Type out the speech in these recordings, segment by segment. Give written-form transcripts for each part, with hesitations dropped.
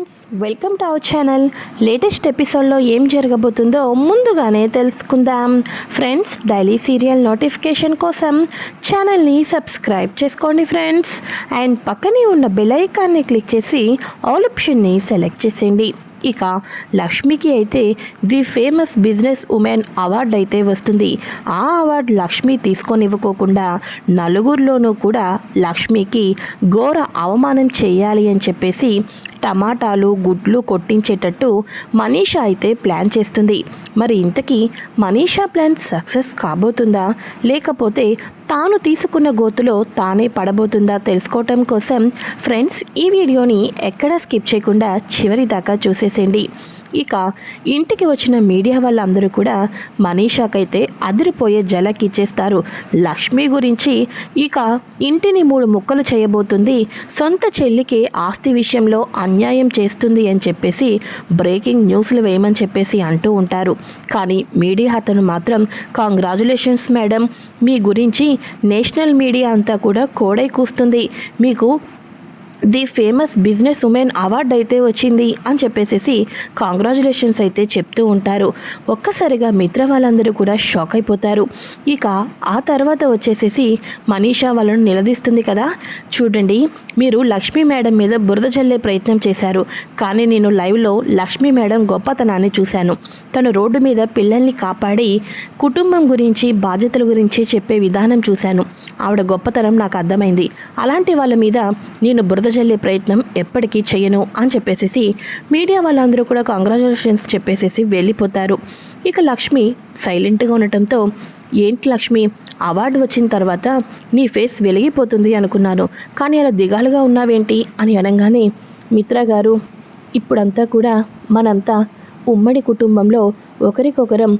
Friends, welcome to our channel. Latest ఎపిసోడ్లో ఏం జరగబోతుందో ముందుగానే తెలుసుకుందాం. ఫ్రెండ్స్, డైలీ సీరియల్ నోటిఫికేషన్ కోసం ఛానల్ని సబ్స్క్రైబ్ చేసుకోండి ఫ్రెండ్స్. అండ్ పక్కనే ఉన్న బెల్ ఐకాన్ని క్లిక్ చేసి ఆల్ ఆప్షన్ని సెలెక్ట్ చేసేయండి. ఇక లక్ష్మికి అయితే the famous business women award అయితే వస్తుంది. ఆ అవార్డు లక్ష్మి తీసుకొనివ్వకోకుండా నలుగురిలోనూ కూడా లక్ష్మికి ఘోర అవమానం చేయాలి అని చెప్పేసి టమాటాలు గుడ్లు కొట్టించేటట్టు మనీషా అయితే ప్లాన్ చేస్తుంది. మరి ఇంతకీ మనీషా ప్లాన్ సక్సెస్ కాబోతుందా, లేకపోతే తాను తీసుకున్న గోతులో తానే పడబోతుందా తెలుసుకోవటం కోసం ఫ్రెండ్స్ ఈ వీడియోని ఎక్కడా స్కిప్ చేయకుండా చివరి దాకా చూసేసేయండి. ఇక ఇంటికి వచ్చిన మీడియా వాళ్ళందరూ కూడా మనీషాకైతే అదిరిపోయే ఇచ్చేస్తారు. లక్ష్మి గురించి ఇక ఇంటిని 3 ముక్కలు చేయబోతుంది, సొంత చెల్లికి ఆస్తి విషయంలో అన్యాయం చేస్తుంది అని చెప్పేసి బ్రేకింగ్ న్యూస్లు వేయమని చెప్పేసి అంటూ ఉంటారు. కానీ మీడియా అతను మాత్రం కంగ్రాచులేషన్స్ మేడం, మీ గురించి నేషనల్ మీడియా అంతా కూడా కోడై కూస్తుంది, మీకు the famous business women award అయితే వచ్చింది అని చెప్పేసి కాంగ్రాచులేషన్స్ అయితే చెప్తూ ఉంటారు. ఒక్కసారిగా మిత్ర వాళ్ళందరూ కూడా షాక్ అయిపోతారు. ఇక ఆ తర్వాత వచ్చేసేసి మనీషా వాళ్ళను నిలదీస్తుంది కదా, చూడండి మీరు లక్ష్మీ మేడం మీద బురద జల్లే ప్రయత్నం చేశారు, కానీ నేను లైవ్లో లక్ష్మీ మేడం గొప్పతనాన్ని చూశాను. తను రోడ్డు మీద పిల్లల్ని కాపాడి కుటుంబం గురించి బాధ్యతల గురించి చెప్పే విధానం చూశాను. ఆవిడ గొప్పతనం నాకు అర్థమైంది. అలాంటి వాళ్ళ మీద నేను బురద జల్లే ప్రయత్నం ఎప్పటికీ చేయను అని చెప్పేసి మీడియా వాళ్ళందరూ కూడా కంగ్రాచులేషన్స్ చెప్పేసేసి వెళ్ళిపోతారు. ఇక లక్ష్మి సైలెంట్గా ఉండటంతో, ఏంటి లక్ష్మి, అవార్డు వచ్చిన తర్వాత నీ ఫేస్ వెలిగిపోతుంది అనుకున్నాను, కానీ అలా దిగాలుగా ఉన్నావేంటి అని అనగానే, మిత్ర గారు ఇప్పుడంతా కూడా మనంతా ఉమ్మడి కుటుంబంలో ఒకరికొకరం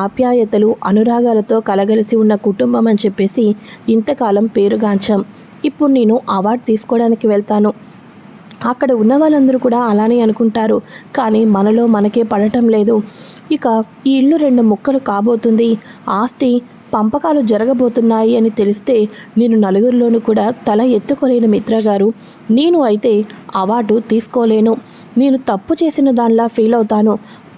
ఆప్యాయతలు అనురాగాలతో కలగలిసి ఉన్న కుటుంబం అని చెప్పేసి ఇంతకాలం పేరుగాంచాం. ఇప్పుడు నేను అవార్డు తీసుకోవడానికి వెళ్తాను, అక్కడ ఉన్న వాళ్ళందరూ కూడా అలానే అనుకుంటారు, కానీ మనలో మనకే పడటం లేదు. ఇక ఈ ఇల్లు 2 ముక్కలు కాబోతుంది, ఆస్తి పంపకాలు జరగబోతున్నాయి అని తెలిస్తే నేను నలుగురిలోనూ కూడా తల ఎత్తుకోలేను మిత్ర గారు. నేను అయితే అవార్డు తీసుకోలేను, నేను తప్పు చేసిన దానిలా ఫీల్ అవుతాను.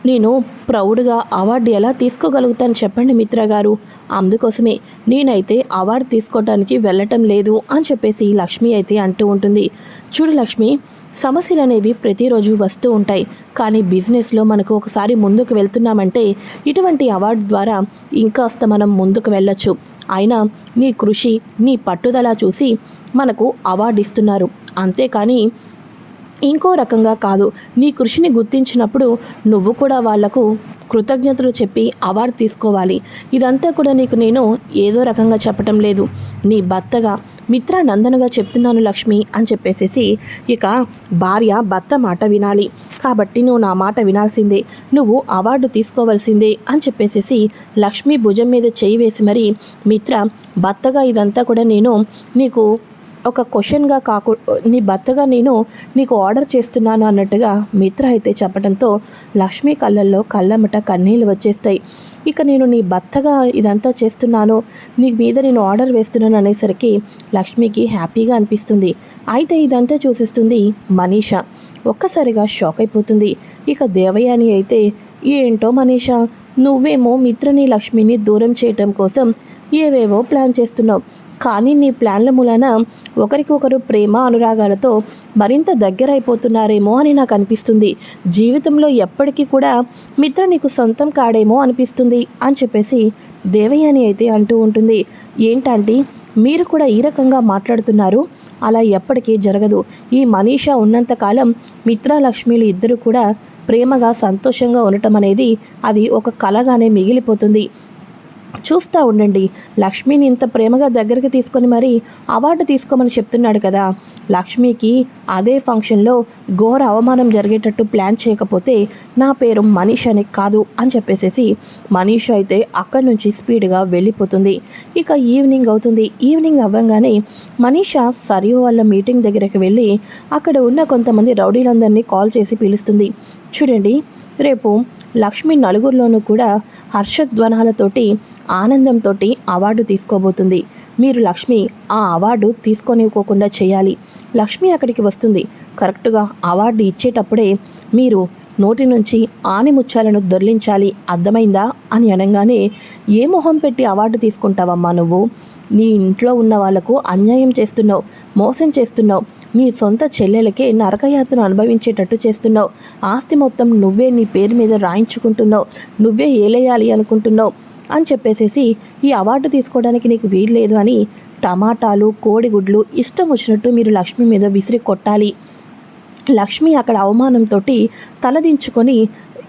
నేను ప్రౌడ్గా అవార్డు ఎలా తీసుకోగలుగుతాను చెప్పండి మిత్ర గారు. అందుకోసమే నేనైతే అవార్డు తీసుకోవడానికి వెళ్ళటం లేదు అని చెప్పేసి లక్ష్మి అయితే అంటూ ఉంటుంది. చూడు లక్ష్మి, సమస్యలు అనేవి ప్రతిరోజు వస్తూ ఉంటాయి, కానీ బిజినెస్లో మనకు ఒకసారి ముందుకు వెళ్తున్నామంటే ఇటువంటి అవార్డు ద్వారా ఇంకాస్త మనం ముందుకు వెళ్ళొచ్చు. అయినా నీ కృషి నీ పట్టుదల చూసి మనకు అవార్డు ఇస్తున్నారు, అంతేకాని ఇంకో రకంగా కాదు. నీ కృషిని గుర్తించినప్పుడు నువ్వు కూడా వాళ్లకు కృతజ్ఞతలు చెప్పి అవార్డు తీసుకోవాలి. ఇదంతా కూడా నీకు నేను ఏదో రకంగా చెప్పటం లేదు, నీ భర్తగా మిత్ర నందనగా చెప్తున్నాను లక్ష్మి అని చెప్పేసేసి, ఇక భార్య భర్త మాట వినాలి కాబట్టి నువ్వు నా మాట వినాల్సిందే, నువ్వు అవార్డు తీసుకోవాల్సిందే అని చెప్పేసేసి లక్ష్మి భుజం మీద చేయి వేసి మరి, మిత్ర భర్తగా ఇదంతా కూడా నేను నీకు ఒక క్వశ్చన్గా నీ భర్తగా నేను నీకు ఆర్డర్ చేస్తున్నాను అన్నట్టుగా మిత్ర అయితే చెప్పడంతో లక్ష్మి కళ్ళల్లో కళ్ళమ్మట కన్నీళ్ళు వచ్చేస్తాయి. ఇక నేను నీ భర్తగా ఇదంతా చేస్తున్నాను, నీ మీద నేను ఆర్డర్ వేస్తున్నాను అనేసరికి లక్ష్మికి హ్యాపీగా అనిపిస్తుంది. అయితే ఇదంతా చూసేస్తుంది మనీషా. ఒక్కసారిగా షాక్ అయిపోతుంది. ఇక దేవయాని అయితే, ఏంటో మనీషా, నువ్వేమో మిత్రని లక్ష్మిని దూరం చేయటం కోసం ఏవేవో ప్లాన్ చేస్తున్నావు, కానీ నీ ప్లాన్ల మూలన ఒకరికొకరు ప్రేమ అనురాగాలతో మరింత దగ్గర అయిపోతున్నారేమో అని నాకు అనిపిస్తుంది. జీవితంలో ఎప్పటికీ కూడా మిత్ర నీకు సొంతం కాడేమో అనిపిస్తుంది అని చెప్పేసి దేవయాని అయితే అంటూ ఉంటుంది. ఏంటంటే మీరు కూడా ఈ రకంగా మాట్లాడుతున్నారు, అలా ఎప్పటికీ జరగదు. ఈ మనీషా ఉన్నంతకాలం మిత్ర లక్ష్మిలు ఇద్దరు కూడా ప్రేమగా సంతోషంగా ఉండటం అనేది అది ఒక కలగానే మిగిలిపోతుంది. చూస్తూ ఉండండి, లక్ష్మిని ఇంత ప్రేమగా దగ్గరికి తీసుకొని మరీ అవార్డు తీసుకోమని చెప్తున్నాడు కదా, లక్ష్మికి అదే ఫంక్షన్లో ఘోర అవమానం జరిగేటట్టు ప్లాన్ చేయకపోతే నా పేరు మనీషాని కాదు అని చెప్పేసేసి మనీష అయితే అక్కడి నుంచి స్పీడ్గా వెళ్ళిపోతుంది. ఇక ఈవినింగ్ అవుతుంది. ఈవినింగ్ అవ్వగానే మనీష సరియు వాళ్ళ మీటింగ్ దగ్గరికి వెళ్ళి అక్కడ ఉన్న కొంతమంది రౌడీలందరినీ కాల్ చేసి పిలుస్తుంది. చూడండి, రేపు లక్ష్మి నలుగురిలోనూ కూడా హర్షధ్వానాలతోటి ఆనందంతో అవార్డు తీసుకోబోతుంది. మీరు లక్ష్మి ఆ అవార్డు తీసుకొనివ్వకుండా చేయాలి. లక్ష్మి అక్కడికి వస్తుంది. కరెక్ట్గా అవార్డు ఇచ్చేటప్పుడే మీరు నోటి నుంచి ఆనిముత్యాలను దొర్లించాలి, అర్థమైందా అని అనగానే, ఏ మొహం పెట్టి అవార్డు తీసుకుంటావమ్మా నువ్వు? నీ ఇంట్లో ఉన్న వాళ్లకు అన్యాయం చేస్తున్నావు, మోసం చేస్తున్నావు, నీ సొంత చెల్లెలకే నరకయాతను అనుభవించేటట్టు చేస్తున్నావు, ఆస్తి మొత్తం నువ్వే నీ పేరు మీద రాయించుకుంటున్నావు, నువ్వే ఏలేయాలి అనుకుంటున్నావు అని చెప్పేసేసి ఈ అవార్డు తీసుకోవడానికి నీకు వీలు లేదు అని టమాటాలు, కోడిగుడ్లు ఇష్టం వచ్చినట్టు మీరు లక్ష్మి మీద విసిరి కొట్టాలి. లక్ష్మి అక్కడ అవమానంతో తలదించుకొని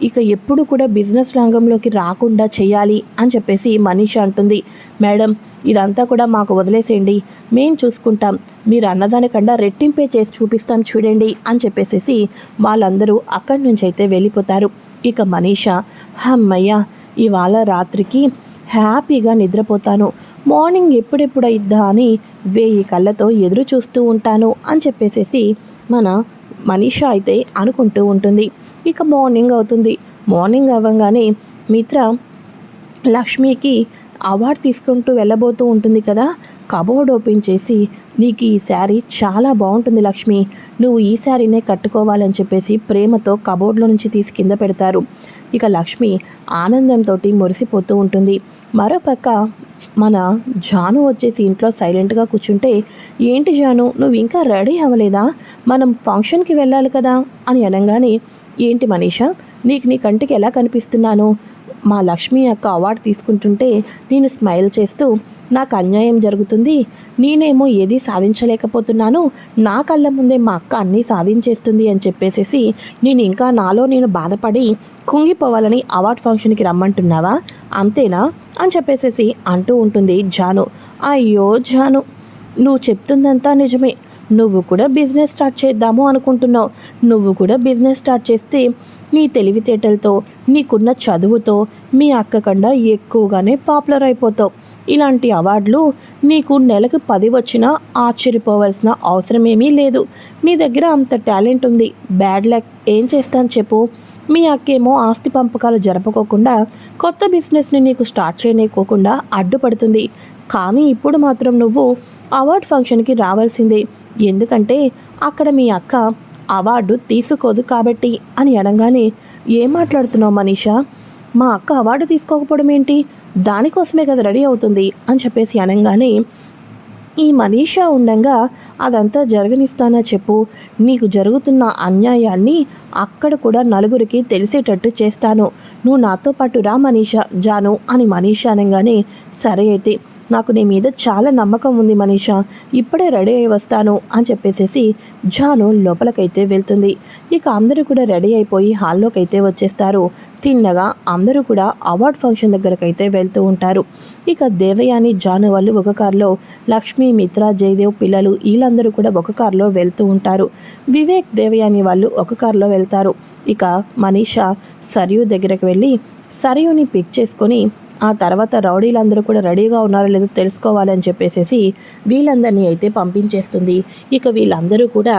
ఇక ఎప్పుడు కూడా బిజినెస్ రంగంలోకి రాకుండా చేయాలి అని చెప్పేసి మనీషా అంటుంది. మేడం, ఇదంతా కూడా మాకు వదిలేసేయండి, మేం చూసుకుంటాం, మీరు అన్నదానికన్నా రెట్టింపే చేసి చూపిస్తాం చూడండి అని చెప్పేసేసి వాళ్ళందరూ అక్కడి నుంచి అయితే వెళ్ళిపోతారు. ఇక మనీషా, అమ్మయ్య, ఇవాళ రాత్రికి హ్యాపీగా నిద్రపోతాను, మార్నింగ్ ఎప్పుడెప్పుడైద్దా అని 1000 కళ్ళతో ఎదురు చూస్తూ ఉంటాను అని చెప్పేసేసి మన మనీషా అయితే అనుకుంటూ ఉంటుంది. ఇక మార్నింగ్ అవుతుంది. మార్నింగ్ అవ్వగానే మిత్ర లక్ష్మికి అవార్డు తీసుకుంటూ వెళ్ళబోతూ ఉంటుంది కదా, కబోర్డ్ ఓపెన్ చేసి, నీకు ఈ శారీ చాలా బాగుంటుంది లక్ష్మి, నువ్వు ఈ శారీనే కట్టుకోవాలని చెప్పేసి ప్రేమతో కబోర్డ్లో నుంచి తీసి కింద పెడతారు. ఇక లక్ష్మి ఆనందంతో మురిసిపోతూ ఉంటుంది. మరోపక్క మన జాను వచ్చేసి ఇంట్లో సైలెంట్గా కూర్చుంటే, ఏంటి జాను, నువ్వు ఇంకా రెడీ అవ్వలేదా, మనం ఫంక్షన్కి వెళ్ళాలి కదా అని అనగానే, ఏంటి మనీషా, నీకు నీ కంటికి ఎలా కనిపిస్తున్నాను? మా లక్ష్మి అక్క అవార్డు తీసుకుంటుంటే నేను స్మైల్ చేస్తూ, నాకు అన్యాయం జరుగుతుంది, నేనేమో ఏది సాధించలేకపోతున్నాను, నా కళ్ళ ముందే మా అక్క అన్నీ సాధించేస్తుంది అని చెప్పేసేసి నేను ఇంకా నాలో నేను బాధపడి కుంగిపోవాలని అవార్డు ఫంక్షన్కి రమ్మంటున్నావా, అంతేనా అని చెప్పేసేసి అంటూ ఉంటుంది జాను. అయ్యో జాను, నువ్వు చెప్తుందంతా నిజమే, నువ్వు కూడా బిజినెస్ స్టార్ట్ చేద్దాము అనుకుంటున్నావు, నువ్వు కూడా బిజినెస్ స్టార్ట్ చేస్తే నీ తెలివితేటలతో, నీకున్న చదువుతో మీ అక్క కన్నా ఎక్కువగానే పాపులర్ అయిపోతావు. ఇలాంటి అవార్డులు నీకు నెలకు 10 వచ్చినా ఆశ్చర్యపోవాల్సిన అవసరమేమీ లేదు. నీ దగ్గర అంత టాలెంట్ ఉంది, బ్యాడ్ లక్, ఏం చేస్తాను చెప్పు? మీ అక్కేమో ఆస్తి పంపకాలు జరపకోకుండా కొత్త బిజినెస్ని నీకు స్టార్ట్ చేయలేకోకుండా అడ్డుపడుతుంది. కానీ ఇప్పుడు మాత్రం నువ్వు అవార్డు ఫంక్షన్కి రావాల్సిందే, ఎందుకంటే అక్కడ మీ అక్క అవార్డు తీసుకోదు కాబట్టి అని అనగానే, ఏం మాట్లాడుతున్నావు మనీషా, మా అక్క అవార్డు తీసుకోకపోవడం ఏంటి, దానికోసమే కదా రెడీ అవుతుంది అని చెప్పేసి అనగానే, ఈ మనీషా ఉండగా అదంతా జరగనిస్తానా చెప్పు, నీకు జరుగుతున్న అన్యాయాన్ని అక్కడ కూడా నలుగురికి తెలిసేటట్టు చేస్తాను, నువ్వు నాతో పాటు రా మనీషా, జాను అని మనీషా అనగానే, సరే అయితే, నాకు నీ మీద చాలా నమ్మకం ఉంది మనీషా, ఇప్పుడే రెడీ అయి వస్తాను అని చెప్పేసేసి జాను లోపలికైతే వెళ్తుంది. ఇక అందరూ కూడా రెడీ అయిపోయి హాల్లోకి అయితే వచ్చేస్తారు. తిన్నగా అందరూ కూడా అవార్డ్ ఫంక్షన్ దగ్గరకైతే వెళ్తూ ఉంటారు. ఇక దేవయాని, జాను వాళ్ళు ఒక కారులో, లక్ష్మి, మిత్ర, జయదేవ్ పిల్లలు వీళ్ళందరూ కూడా ఒక కారులో వెళ్తూ ఉంటారు. వివేక్, దేవయాని వాళ్ళు ఒక కారులో వెళ్తారు. ఇక మనీషా సరియు దగ్గరకు వెళ్ళి సరియుని పిక్ చేసుకొని ఆ తర్వాత రౌడీలందరూ కూడా రెడీగా ఉన్నారో లేదో తెలుసుకోవాలని చెప్పేసేసి వీళ్ళందరినీ అయితే పంపించేస్తుంది. ఇక వీళ్ళందరూ కూడా,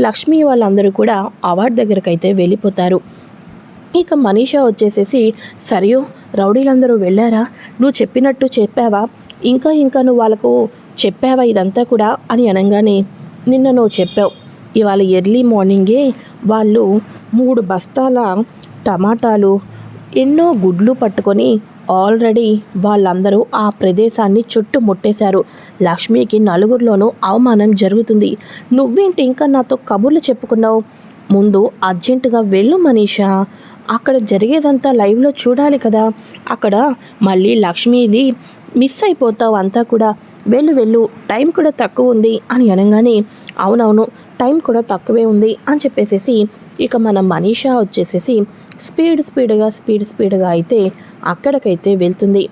లక్ష్మి వాళ్ళందరూ కూడా అవార్డు దగ్గరకు అయితే వెళ్ళిపోతారు. ఇక మనీషా వచ్చేసేసి, సరియు, రౌడీలందరూ వెళ్ళారా, నువ్వు చెప్పినట్టు చెప్పావా, ఇంకా నువ్వు వాళ్ళకు చెప్పావా ఇదంతా కూడా అని అనగానే, నిన్న నువ్వు చెప్పావు, ఇవాళ ఎర్లీ మార్నింగే వాళ్ళు 3 బస్తాల టమాటాలు, ఎన్నో గుడ్లు పట్టుకొని ఆల్రెడీ వాళ్ళందరూ ఆ ప్రదేశాన్ని చుట్టుముట్టేశారు. లక్ష్మికి నలుగురిలోనూ అవమానం జరుగుతుంది. నువ్వేంటి ఇంకా నాతో కబుర్లు చెప్పుకున్నావు? ముందు అర్జెంటుగా వెళ్ళు మనీషా, అక్కడ జరిగేదంతా లైవ్లో చూడాలి కదా, అక్కడ మళ్ళీ లక్ష్మిది మిస్ అయిపోతావు అంతా కూడా, వెళ్ళు, టైం కూడా తక్కువ ఉంది అని అనగానే, అవునవును, టైం కూడా తక్కువే ఉంది అని చెప్పేసేసి ఇక మన మనీషా వచ్చేసేసి స్పీడ్గా అయితే అక్కడికైతే వెళ్తుంది.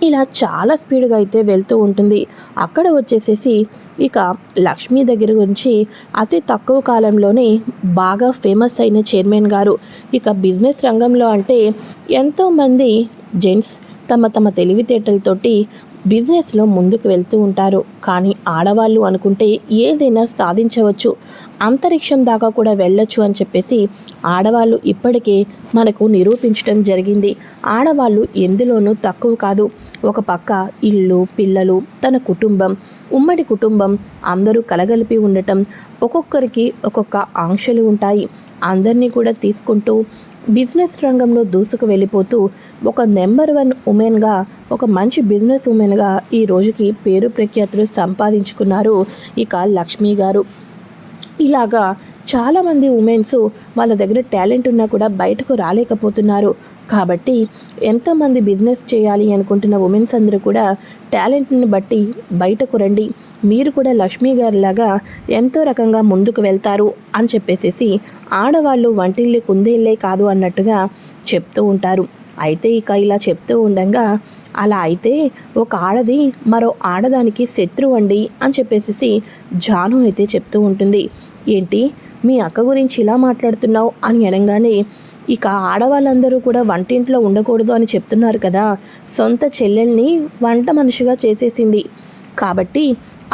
ఇలా చాలా స్పీడ్గా అయితే వెళ్తూ ఉంటుంది. అక్కడ వచ్చేసేసి ఇక లక్ష్మి దగ్గర గురించి అతి తక్కువ కాలంలోనే బాగా ఫేమస్ అయిన చైర్మన్ గారు, ఇక బిజినెస్ రంగంలో అంటే ఎంతోమంది జెంట్స్ తమ తెలివితేటలతోటి బిజినెస్లో ముందుకు వెళ్తూ ఉంటారు. కానీ ఆడవాళ్ళు అనుకుంటే ఏదైనా సాధించవచ్చు. అంతరిక్షం దాకా కూడా వెళ్ళొచ్చు అని చెప్పేసి ఆడవాళ్ళు ఇప్పటికే మనకు నిరూపించడం జరిగింది. ఆడవాళ్ళు ఎందులోనూ తక్కువ కాదు. ఒక పక్క ఇల్లు, పిల్లలు, తన కుటుంబం, ఉమ్మడి కుటుంబం అందరూ కలగలిపి ఉండటం, ఒక్కొక్కరికి ఒక్కొక్క ఆంక్షలు ఉంటాయి. అందరినీ కూడా తీసుకుంటూ బిజినెస్ రంగంలో దూసుకు వెళ్ళిపోతూ ఒక నెంబర్ 1 ఉమెన్గా, ఒక మంచి బిజినెస్ ఉమెన్గా ఈ రోజుకి పేరు ప్రఖ్యాతులు సంపాదించుకున్నారు ఇక లక్ష్మి గారు. ఇలాగా చాలామంది ఉమెన్స్ వాళ్ళ దగ్గర టాలెంట్ ఉన్నా కూడా బయటకు రాలేకపోతున్నారు. కాబట్టి ఎంతోమంది బిజినెస్ చేయాలి అనుకుంటున్న ఉమెన్స్ అందరూ కూడా టాలెంట్ని బట్టి బయటకు రండి, మీరు కూడా లక్ష్మీ గారిలాగా ఎంతో రకంగా ముందుకు వెళ్తారు అని చెప్పేసి ఆడవాళ్ళు వంటిల్లే కుందేళ్ళే కాదు అన్నట్టుగా చెప్తూ ఉంటారు. అయితే ఇక ఇలా చెప్తూ ఉండగా అలా అయితే ఒక ఆడది మరో ఆడదానికి శత్రువు అండి అని చెప్పేసి జాను అయితే చెప్తూ ఉంటుంది. ఏంటి మీ అక్క గురించి ఇలా మాట్లాడుతున్నావు అని అనగానే ఇక ఆడవాళ్ళందరూ కూడా వంటింట్లో ఉండకూడదు అని చెప్తున్నారు కదా, సొంత చెల్లెల్ని వంట మనిషిగా చేసేసింది. కాబట్టి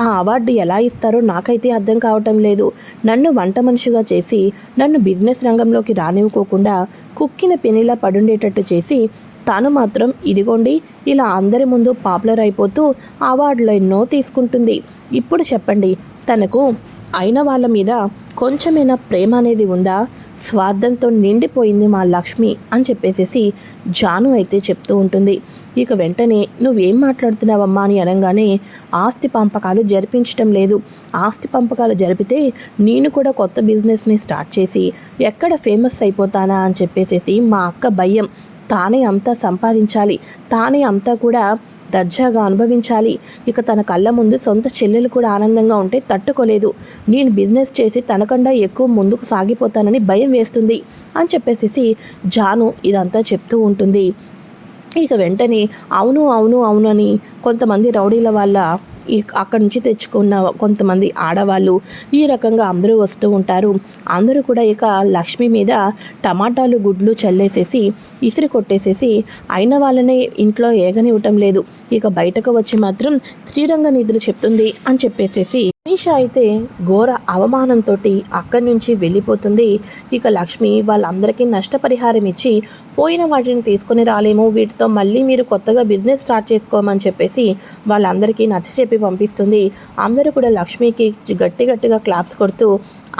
ఆ అవార్డు ఎలా ఇస్తారో నాకైతే అర్థం కావటం లేదు. నన్ను వంట మనిషిగా చేసి నన్ను బిజినెస్ రంగంలోకి రానివ్వకోకుండా కుక్కిన పెనిలా పడుండేటట్టు చేసి తాను మాత్రం ఇదిగోండి ఇలా అందరి ముందు పాపులర్ అయిపోతూ అవార్డులు ఎన్నో తీసుకుంటుంది. ఇప్పుడు చెప్పండి, తనకు అయిన వాళ్ళ మీద కొంచెమైనా ప్రేమ అనేది ఉందా? స్వార్థంతో నిండిపోయింది మా లక్ష్మి అని చెప్పేసి జాను అయితే చెప్తూ ఉంటుంది. ఇక వెంటనే నువ్వేం మాట్లాడుతున్నావమ్మా అని అనగానే ఆస్తి పంపకాలు జరిపించటం లేదు. ఆస్తి పంపకాలు జరిపితే నేను కూడా కొత్త బిజినెస్ని స్టార్ట్ చేసి ఎక్కడ ఫేమస్ అయిపోతానా అని చెప్పేసి మా అక్క భయం. తానే అంతా సంపాదించాలి, తానే అంతా కూడా దర్జాగా అనుభవించాలి. ఇక తన కళ్ళ ముందు సొంత చెల్లెలు కూడా ఆనందంగా ఉంటే తట్టుకోలేదు. నేను బిజినెస్ చేసి తనకన్నా ఎక్కువ ముందుకు సాగిపోతానని భయం వేస్తుంది అని చెప్పేసి జాను ఇదంతా చెప్తూ ఉంటుంది. ఇక వెంటనే అవును అవును అవును అని కొంతమంది రౌడీల వాళ్ళ అక్కడి నుంచి తెచ్చుకున్న కొంతమంది ఆడవాళ్ళు ఈ రకంగా అందరూ వస్తూ ఉంటారు. అందరూ కూడా ఇక లక్ష్మి మీద టమాటాలు గుడ్లు చల్లేసేసి ఇసిరి కొట్టేసేసి అయిన వాళ్ళనే ఇంట్లో ఏగనివ్వటం లేదు. ఇక బయటకు వచ్చి మాత్రం శ్రీరంగ నిధులు చెప్తుంది అని చెప్పేసేసి మనీష అయితే ఘోర అవమానంతో అక్కడి నుంచి వెళ్ళిపోతుంది. ఇక లక్ష్మి వాళ్ళందరికీ నష్టపరిహారం ఇచ్చి పోయిన వాటిని తీసుకొని రాలేము, వీటితో మళ్ళీ మీరు కొత్తగా బిజినెస్ స్టార్ట్ చేసుకోమని చెప్పేసి వాళ్ళందరికీ నచ్చచెప్పి పంపిస్తుంది. అందరూ కూడా లక్ష్మికి గట్టిగా క్లాప్స్ కొడుతూ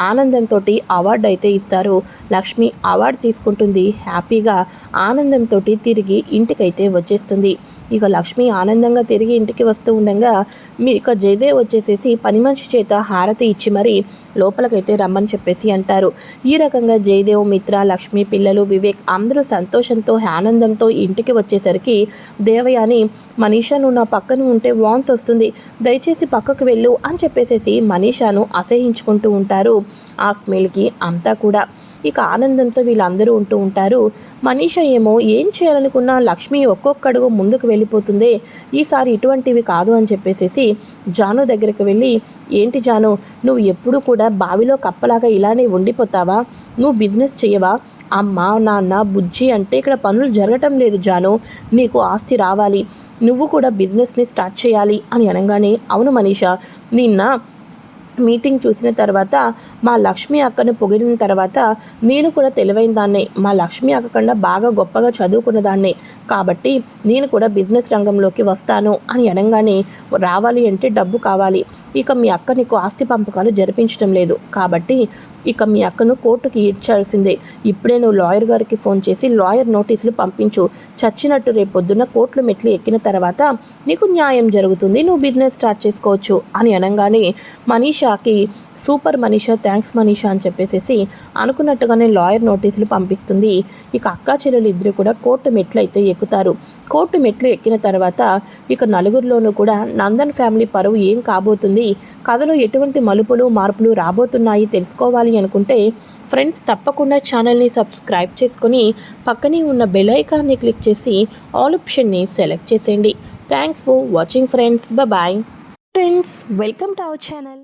ఆనందంతో అవార్డు అయితే ఇస్తారు. లక్ష్మి అవార్డు తీసుకుంటుంది. హ్యాపీగా ఆనందంతో తిరిగి ఇంటికైతే వచ్చేస్తుంది. ఇక లక్ష్మి ఆనందంగా తిరిగి ఇంటికి వస్తూ ఉండగా ఇక జయదేవ్ వచ్చేసేసి పని మనిషి చేత హారతి ఇచ్చి మరి లోపలికైతే రమ్మని చెప్పేసి అంటారు. ఈ రకంగా జయదేవ్, మిత్ర, లక్ష్మి, పిల్లలు, వివేక్ అందరూ సంతోషంతో ఆనందంతో ఇంటికి వచ్చేసరికి దేవయాని మనీషాను నా పక్కన ఉంటే వాంతి వస్తుంది, దయచేసి పక్కకు వెళ్ళు అని చెప్పేసి మనీషాను అసహించుకుంటూ ఉంటారు. ఆ స్మెల్కి అంతా కూడా ఇక ఆనందంతో వీళ్ళందరూ ఉంటూ ఉంటారు. మనీష ఏమో ఏం చేయాలనుకున్నా లక్ష్మి ఒక్కొక్కడుగు ముందుకు వెళ్ళిపోతుంది, ఈసారి ఇటువంటివి కాదు అని చెప్పేసి జాను దగ్గరికి వెళ్ళి ఏంటి జాను, నువ్వు ఎప్పుడు కూడా బావిలో కప్పలాగా ఇలానే ఉండిపోతావా? నువ్వు బిజినెస్ చేయవా? అమ్మ నాన్న బుజ్జి అంటే ఇక్కడ పనులు జరగటం లేదు జాను, నీకు ఆస్తి రావాలి, నువ్వు కూడా బిజినెస్ని స్టార్ట్ చేయాలి అని అనగానే అవును మనీష, నిన్న మీటింగ్ చూసిన తర్వాత మా లక్ష్మి అక్కను పొగిడిన తర్వాత నేను కూడా తెలివైన దాన్నే, మా లక్ష్మి అక్క కన్నా బాగా గొప్పగా చదువుకున్న దాన్నే, కాబట్టి నేను కూడా బిజినెస్ రంగంలోకి వస్తాను అని అనగానే రావాలి అంటే డబ్బు కావాలి, ఇక మీ అక్క నీకు ఆస్తి పంపకాలు జరిపించడం లేదు, కాబట్టి ఇక మీ అక్కను కోర్టుకి ఈడ్చాల్సిందే, ఇప్పుడే నువ్వు లాయర్ గారికి ఫోన్ చేసి లాయర్ నోటీసులు పంపించు, చచ్చినట్టు రేపు పొద్దున్న కోర్టులు మెట్లు ఎక్కిన తర్వాత నీకు న్యాయం జరుగుతుంది, నువ్వు బిజినెస్ స్టార్ట్ చేసుకోవచ్చు అని అనగానే మనీషాకి సూపర్ మనీషా, థ్యాంక్స్ మనీషా అని చెప్పేసి అనుకున్నట్టుగానే లాయర్ నోటీసులు పంపిస్తుంది. ఇక అక్కా చెల్లెలు ఇద్దరు కూడా కోర్టు మెట్లు అయితే ఎక్కుతారు. కోర్టు మెట్లు ఎక్కిన తర్వాత ఇక నలుగురిలోనూ కూడా నందన్ ఫ్యామిలీ పరువు ఏం కాబోతుంది, కథలో ఎటువంటి మలుపులు మార్పులు రాబోతున్నాయి తెలుసుకోవాలి అనుకుంటే ఫ్రెండ్స్ తప్పకుండా ఛానల్ని సబ్స్క్రైబ్ చేసుకొని పక్కనే ఉన్న బెల్ ఐకాన్ని క్లిక్ చేసి ఆల్ ఆప్షన్ని సెలెక్ట్ చేసేయండి. Thanks for watching friends, bye. Friends welcome to our channel.